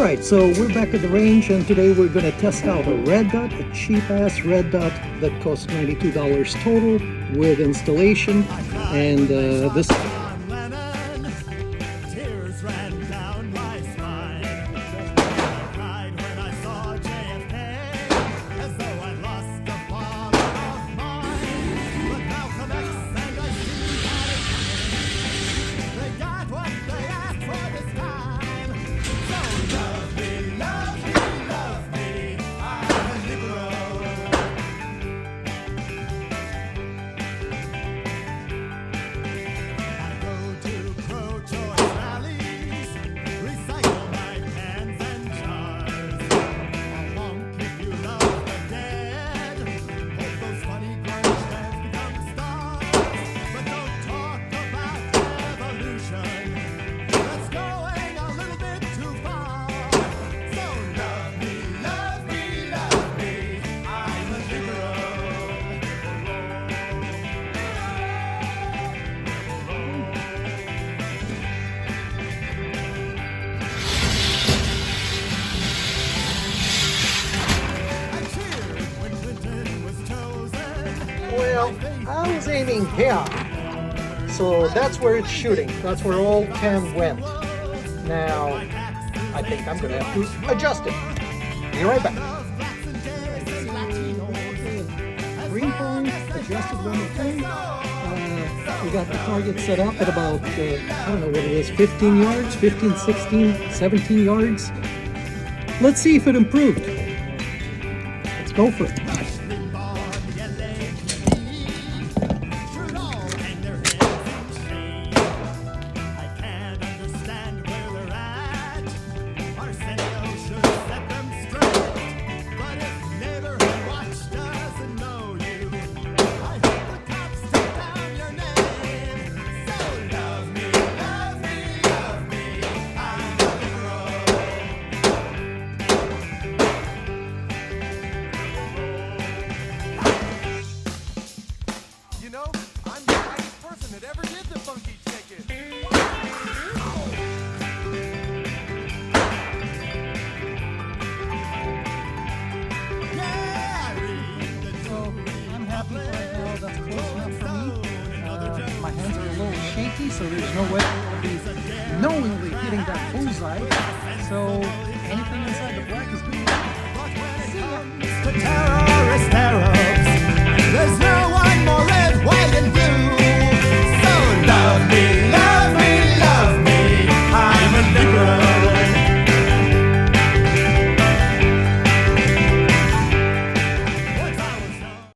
Alright, so we're back at the range, and today we're going to test out a red dot, a cheap-ass red dot that costs $92 total with installation, and this... Well, I was aiming here, so that's where it's shooting. That's where all 10 went. Now, I think I'm going to have to adjust it. Be right back. Green point, adjusted when it came. We got the target set up at about, I don't know what it is, 15 yards, 15, 16, 17 yards. Let's see if it improved. Let's go for it. My hands are a little shaky, so there's no way I'll be knowingly hitting that bullseye. So anything inside the black is good. See ya.